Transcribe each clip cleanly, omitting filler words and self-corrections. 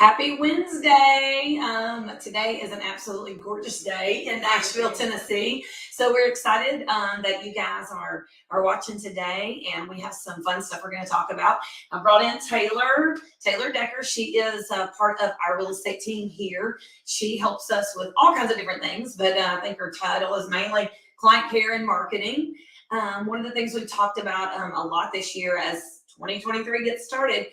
Happy Wednesday. Today is an absolutely gorgeous day in Nashville, Tennessee. So we're excited that you guys are watching today, and we have some fun stuff we're going to talk about. I brought in Taylor Decker. She is part of our real estate team here. She helps us with all kinds of different things, but I think her title is mainly client care and marketing. One of the things we've talked about a lot this year as 2023 gets started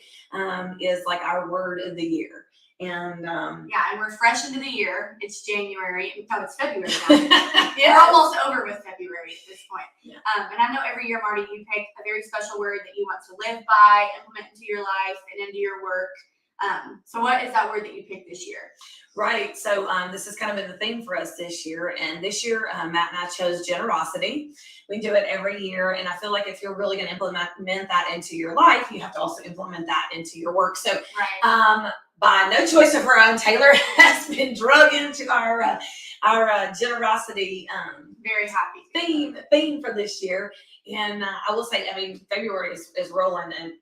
is like our word of the year. And and we're fresh into the year. It's January. No, it's February now. Yes. We're almost over with February at this point. Yeah. And I know every year, Marty, you pick a very special word that you want to live by, implement into your life and into your work. So what is that word that you picked this year? Right. So this has kind of been the theme for us this year. And this year, Matt and I chose generosity. We do it every year. And I feel like if you're really going to implement that into your life, you have to also implement that into your work. So by no choice of her own, Taylor has been drug into our generosity very happy theme for this year. And I will say, I mean, February is rolling, and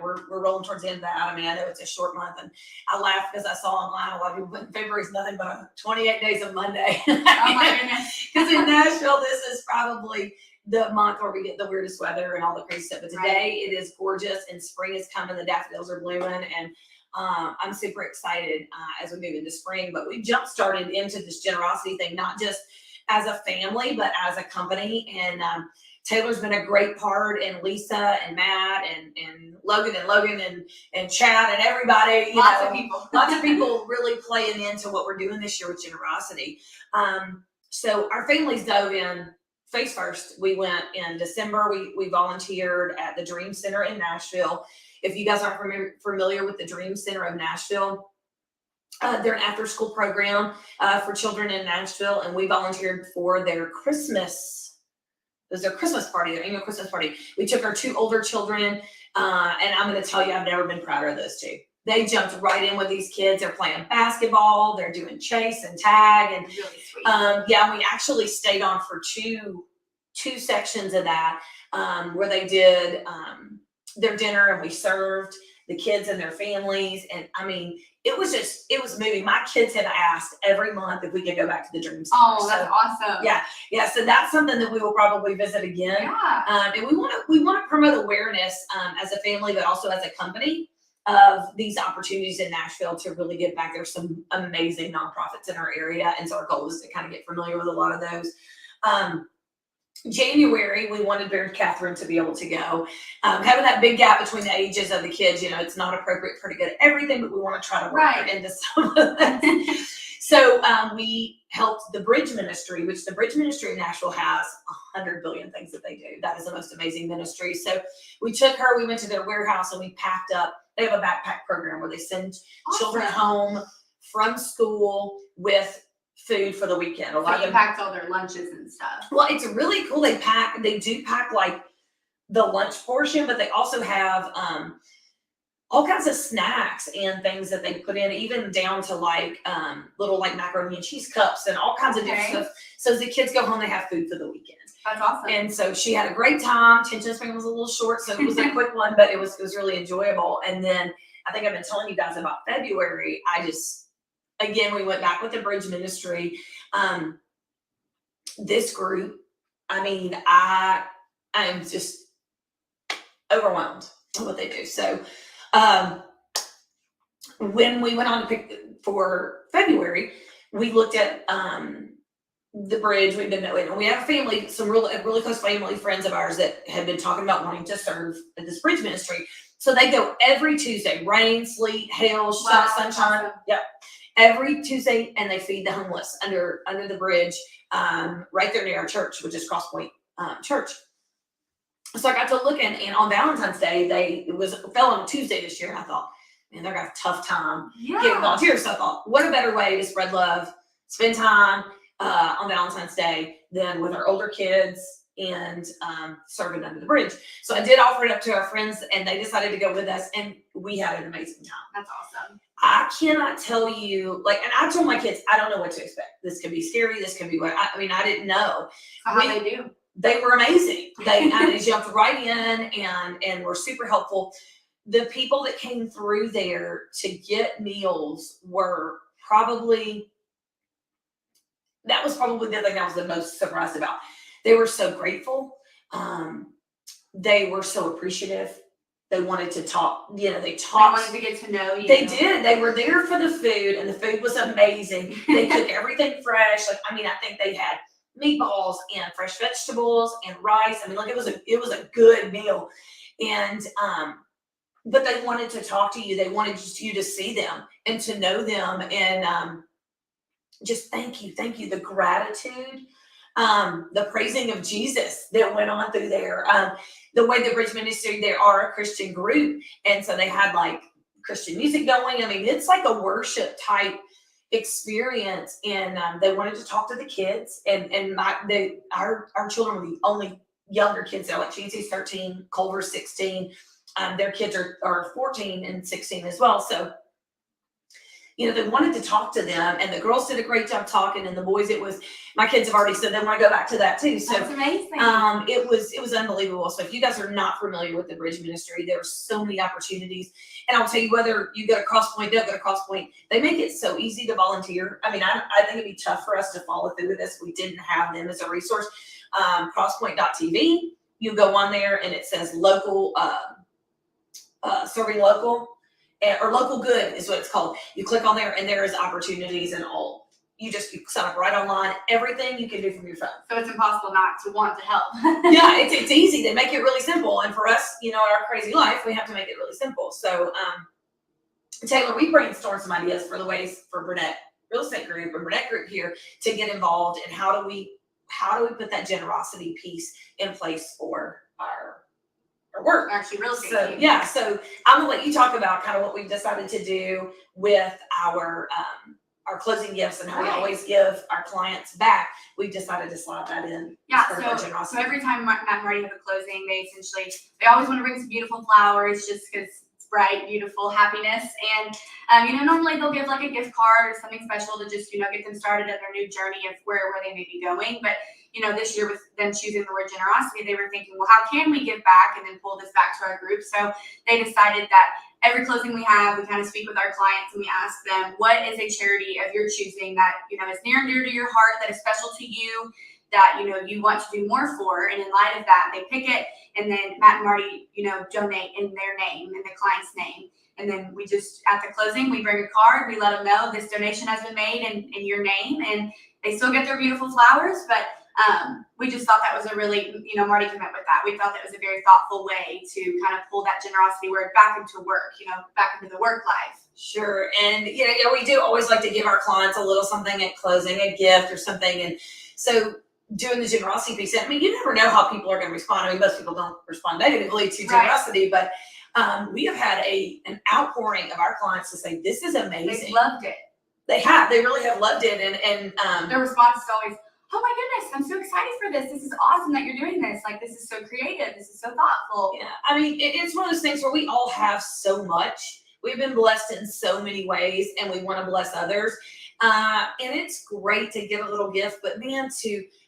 we're rolling towards the end of that. I mean, I know it's a short month, and I laugh because I saw online a lot of people putting February is nothing but 28 days of Monday. Oh my goodness. Because in Nashville, this is probably the month where we get the weirdest weather and all the crazy stuff. But today it is gorgeous, and spring is coming. The daffodils are blooming, and I'm super excited as we move into spring. But we jump started into this generosity thing, not just as a family, but as a company. And Taylor's been a great part, and Lisa and Matt and Logan and Chad and everybody. Lots of people really playing into what we're doing this year with generosity. So our families dove in face first. We went in December. We volunteered at the Dream Center in Nashville. If you guys aren't familiar with the Dream Center of Nashville, they're an after-school program for children in Nashville, and we volunteered for their Christmas. It was their Christmas party, their annual Christmas party. We took our two older children, and I'm going to tell you, I've never been prouder of those two. They jumped right in with these kids. They're playing basketball. They're doing chase and tag, and really sweet. We actually stayed on for two sections of that where they did their dinner, and we served the kids and their families. And I mean, it was moving. My kids had asked every month if we could go back to the Dream Center. Oh, that's awesome. Yeah. So that's something that we will probably visit again. Yeah. And we want to promote awareness as a family, but also as a company of these opportunities in Nashville to really give back. There's some amazing nonprofits in our area, and so our goal is to kind of get familiar with a lot of those. January, we wanted Baird Catherine to be able to go. Having that big gap between the ages of the kids, it's not appropriate for her to get everything, but we want to try to work it into some of that. So we helped the Bridge Ministry, which the Bridge Ministry in Nashville has 100 billion things that they do. That is the most amazing ministry. So we took her, we went to their warehouse, and we packed up. They have a backpack program where they send children home from school with food for the weekend. A lot of them packed all their lunches and stuff. Well, it's really cool. They do pack like the lunch portion, but they also have all kinds of snacks and things that they put in, even down to like little like macaroni and cheese cups and all kinds of different stuff. So as the kids go home, they have food for the weekend. That's awesome. And so she had a great time. Attention span was a little short, so it was a quick one, but it was really enjoyable. And then I think I've been telling you guys about February. Again, we went back with the Bridge Ministry. This group, I mean, I'm just overwhelmed with what they do. So when we went on to pick for February, we looked at the Bridge. We've been knowing, and we have some really close family friends of ours that have been talking about wanting to serve at this Bridge Ministry. So they go every Tuesday, rain, sleet, hail, sunshine. Awesome. Yep. Every Tuesday, and they feed the homeless under the bridge, right there near our church, which is Crosspoint Church. So I got to look, and on Valentine's Day, fell on a Tuesday this year, and I thought, man, they're gonna have a tough time getting volunteers. So I thought, what a better way to spread love, spend time on Valentine's Day than with our older kids and serving under the bridge. So I did offer it up to our friends, and they decided to go with us, and we had an amazing time. That's awesome. I cannot tell you, and I told my kids, I don't know what to expect. This could be scary. This could be I didn't know. So how they do? They were amazing. They jumped right in and were super helpful. the people that came through there to get meals were probably, that was probably the thing I was the most surprised about. They were so grateful. They were so appreciative. They wanted to talk, they I talked. wanted to get to know you. They did. They were there for the food, and the food was amazing. They cook everything fresh. I think they had meatballs and fresh vegetables and rice. It was a good meal. And but they wanted to talk to you. They wanted just you to see them and to know them, and just thank you. The gratitude, the praising of Jesus that went on through there. The way the Bridge Ministry, they are a Christian group, and so they had like Christian music going. It's like a worship type experience, and they wanted to talk to the kids, and our children were the only younger kids there. Like Chancey's 13, Culver's 16. Their kids are 14 and 16 as well. So they wanted to talk to them, and the girls did a great job talking, and the boys, my kids have already said they want to go back to that too. So that's amazing. It was unbelievable. So if you guys are not familiar with the Bridge Ministry, there's so many opportunities. And I'll tell you, whether you go to Crosspoint, don't go to Crosspoint, they make it so easy to volunteer. I think it'd be tough for us to follow through with this if we didn't have them as a resource. Crosspoint.tv, you go on there and it says local, serving local, or local good is what it's called. You click on there and there is opportunities and all. You sign up right online, everything you can do from your phone. So it's impossible not to want to help. Yeah, it's easy. They make it really simple. And for us, in our crazy life, we have to make it really simple. So, Taylor, we brainstormed some ideas for the ways for Burnett Real Estate Group and Burnett Group here to get involved, and how do we put that generosity piece in place for our work. Actually, real estate. So yeah, so I'm gonna let you talk about kind of what we've decided to do with our closing gifts and how we always give our clients back. We've decided to slide that in. Yeah, so every time Matt and Marty have a closing, they always want to bring some beautiful flowers, just because it's bright, beautiful, happiness. And normally they'll give like a gift card or something special to just get them started at their new journey of where they may be going. But this year, with them choosing the word generosity, they were thinking, well, how can we give back and then pull this back to our group? So they decided that every closing we have, we kind of speak with our clients and we ask them, what is a charity of your choosing that is near and dear to your heart, that is special to you, that you want to do more for? And in light of that, they pick it, and then Matt and Marty donate in their name, in the client's name. And then we just, at the closing, we bring a card, we let them know this donation has been made in your name, and they still get their beautiful flowers. But we just thought that was a really, Marty came up with that. We thought that was a very thoughtful way to kind of pull that generosity word back into work, back into the work life. Sure. And, we do always like to give our clients a little something at closing, a gift or something. And so doing the generosity piece, you never know how people are going to respond. Most people don't respond negatively to generosity, but we have had an outpouring of our clients to say, this is amazing. They loved it. They really have loved it. And their response is always, oh my goodness, I'm so excited for this. This is awesome that you're doing this. Like, this is so creative. This is so thoughtful. Yeah. It's one of those things where we all have so much. We've been blessed in so many ways, and we want to bless others. And it's great to give a little gift, but man,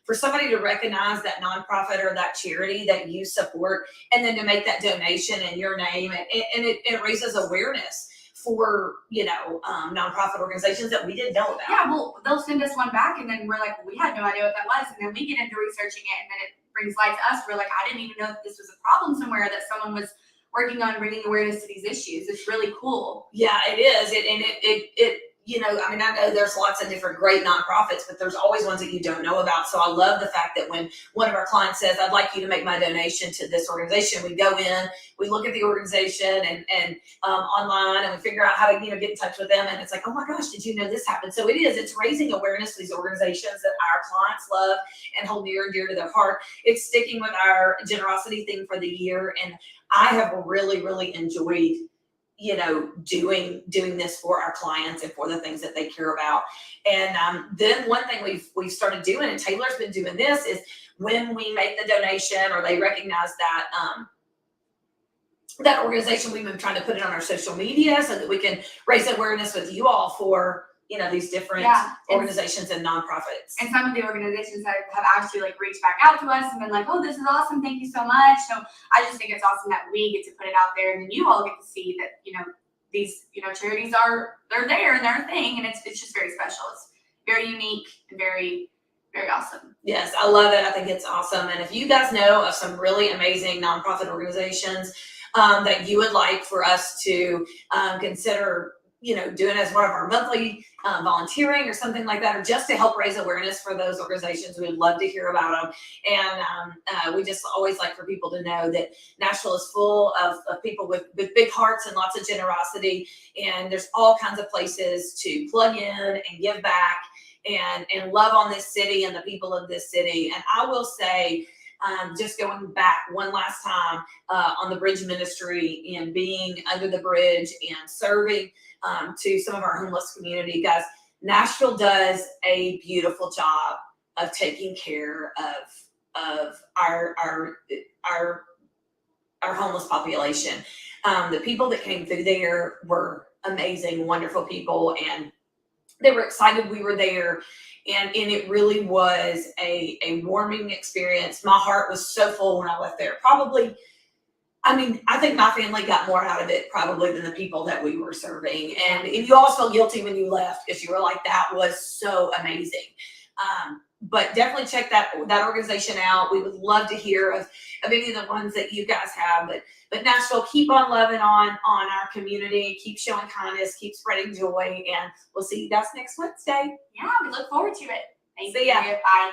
for somebody to recognize that nonprofit or that charity that you support, and then to make that donation in your name, and it raises awareness for nonprofit organizations that we didn't know about. Yeah, well, they'll send us one back, and then we're like, well, we had no idea what that was, and then we get into researching it, and then it brings light to us. We're like, I didn't even know that this was a problem somewhere, that someone was working on bringing awareness to these issues. It's really cool. Yeah, it is. I know there's lots of different great nonprofits, but there's always ones that you don't know about. So I love the fact that when one of our clients says, I'd like you to make my donation to this organization, we go in, we look at the organization and online, and we figure out how to, get in touch with them. And it's like, oh my gosh, did you know this happened? So it's raising awareness to these organizations that our clients love and hold near and dear to their heart. It's sticking with our generosity thing for the year. And I have really, really enjoyed doing this for our clients and for the things that they care about. And then one thing we've started doing, and Taylor's been doing this, is when we make the donation or they recognize that that organization, we've been trying to put it on our social media so that we can raise awareness with you all for these different Yeah. organizations and nonprofits. And some of the organizations that have actually like reached back out to us and been like, oh, this is awesome, thank you so much. So I just think it's awesome that we get to put it out there, and then you all get to see that, these, charities they're there and they're a thing, and it's just very special. It's very unique and very, very awesome. Yes, I love it. I think it's awesome. And if you guys know of some really amazing nonprofit organizations that you would like for us to consider, doing as one of our monthly volunteering or something like that, or just to help raise awareness for those organizations, we would love to hear about them. And we just always like for people to know that Nashville is full of people with big hearts and lots of generosity. And there's all kinds of places to plug in and give back and love on this city and the people of this city. And I will say, just going back one last time on the bridge ministry and being under the bridge and serving to some of our homeless community, guys, Nashville does a beautiful job of taking care of our homeless population. The people that came through there were amazing, wonderful people, and they were excited we were there. And it really was a warming experience. My heart was so full when I left there. I think my family got more out of it probably than the people that we were serving. And you always felt guilty when you left because you were like, that was so amazing. But definitely check that organization out. We would love to hear of any of the ones that you guys have. But Nashville, keep on loving on our community. Keep showing kindness. Keep spreading joy. And we'll see you guys next Wednesday. Yeah, we look forward to it. Thanks. See ya. Bye.